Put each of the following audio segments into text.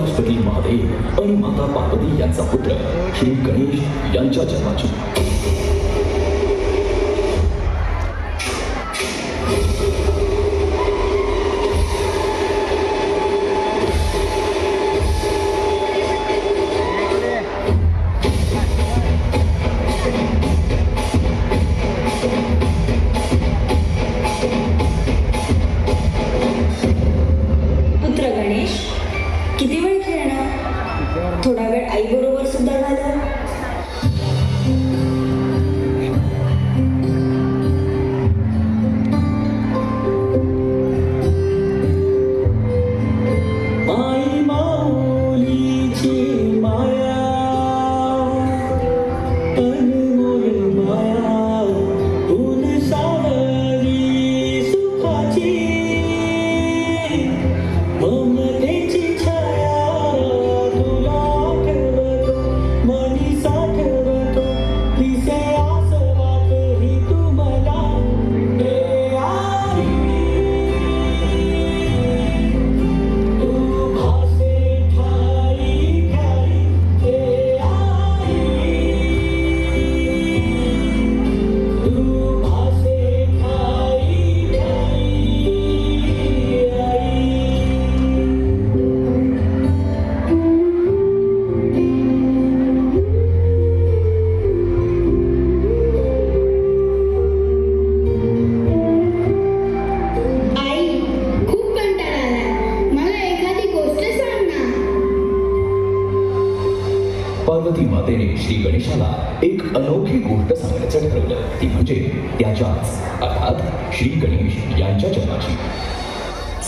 कैलाशपती महादेव आणि माता पार्वती यांचा पुत्र श्री गणेश यांच्या जन्माची थोडा वेळ आई बरोबर सुद्धा घाला. आई माऊलीची माया अनमोल माया ऊन सावली सुखाची ममतेची पार्वती मातेने श्री गणेशाला एक अनोखी गोष्ट सांगायचं ठरवलं. ती म्हणजे त्याच्याच अर्थात श्री गणेश यांच्या जन्माची.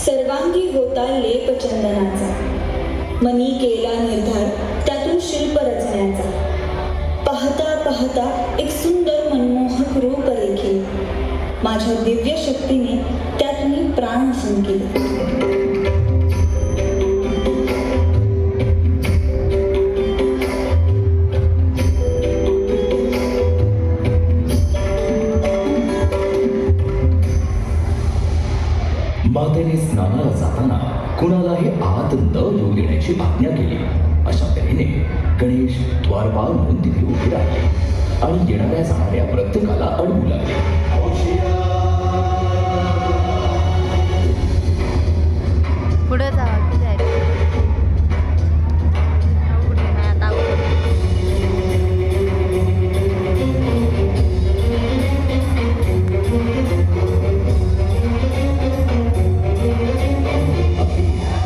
सर्वांगी होता लेप चंदनाचा, मनी केला निर्धार त्यातून शिल्प रचण्याचा. पाहता पाहता एक सुंदर मनमोहक रूप रेखील, माझ्या दिव्य शक्तीने त्यात मी प्राण फुंकेले. मातेने स्नानाला जाताना कुणालाही आत न येऊ देण्याची आज्ञा केली. अशा तऱ्हेने गणेश द्वारपाल म्हणून तिथे उभे राहिले आणि येणाऱ्या जाणाऱ्या प्रत्येकाला अडवू लागले. पुढे जावा की जायचं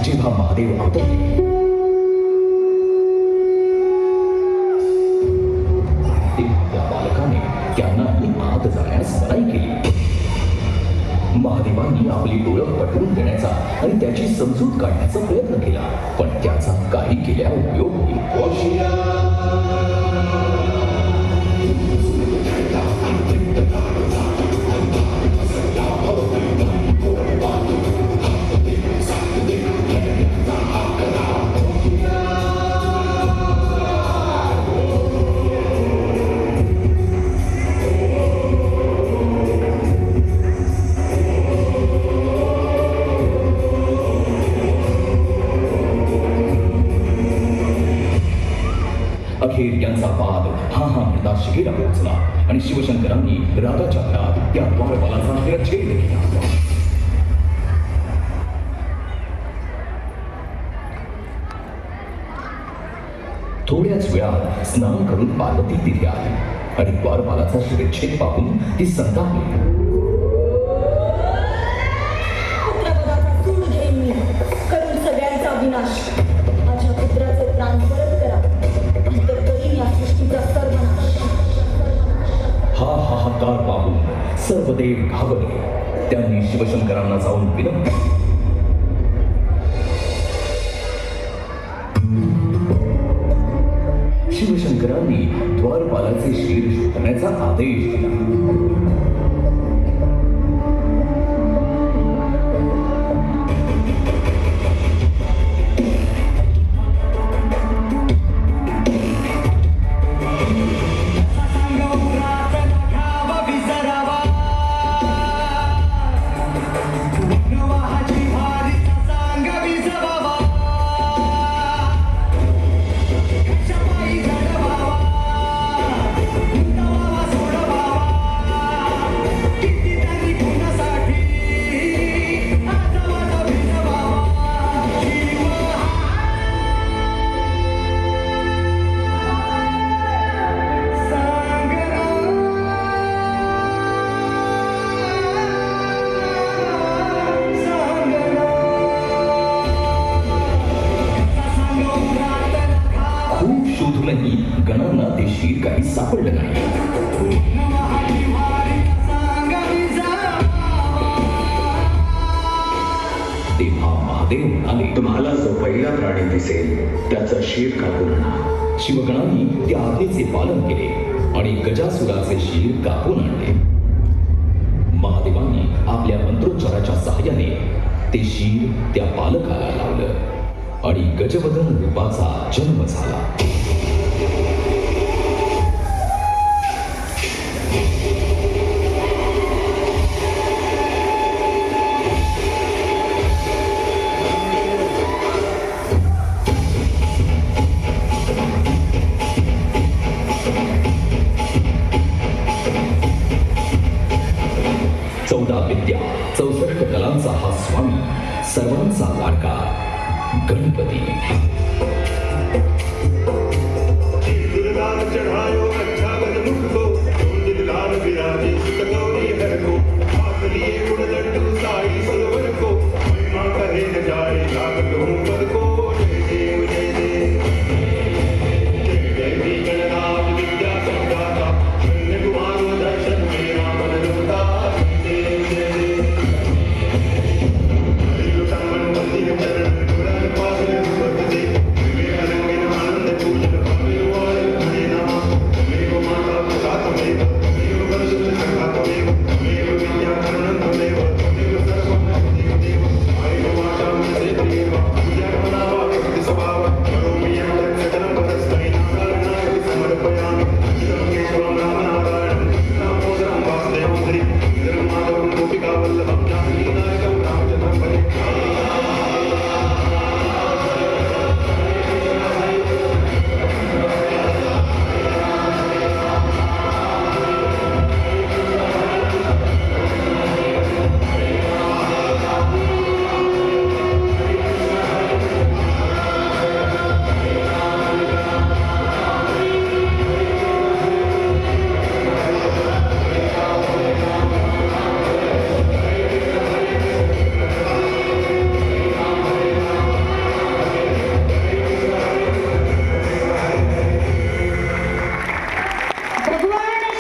जेव्हा महादेव अवतरले त्या बालकाने त्यांनाही आत जाण्यास मनाई केली. महादेवांनी आपली ओळख पटवून देण्याचा आणि त्याची समजूत काढण्याचा प्रयत्न केला, पण त्याचा काही केल्या उपयोग होईल. अखेर यांचा पाद हा म्हणता शिगेला पोहोचला आणि शिवशंकरांनी रागाच्या भरात त्या द्वारपालाचा शिरच्छेद केला. थोड्याच वेळात स्नान करून पार्वती तिथे आली आणि द्वारपालाचा शिरच्छेद पाहून ती संतापली. करून सगळ्यांचा विनाश. माझ्या पुत्राचे प्राण परत करा, या सृष्टीचा सर्वनाश. हा हाहाकार पाहून सर्व देव घाबरले. त्यांनी शिवशंकरांना जाऊन विनंती. शिवशंकरांनी द्वारपालाचे शिर शोधण्याचा आदेश दिला. गणांना ते शीर काही सापडलं नाही. तेव्हा महादेव म्हणाले, तुम्हाला जो पहिला प्राणी दिसेल त्याचं शीर कापून आणा. शिवगणांनी त्या आज्ञेचे पालन केले आणि गजासुराचे शीर कापून आणले. महादेवांनी आपल्या मंत्रोच्चाराच्या सहाय्याने ते शीर त्या बालकाला लावलं आणि गजवदन रूपाचा जन्म झाला. विद्या 64 कलांचा हा स्वामी, सर्वांचा लाडका गणपती. दुर्गा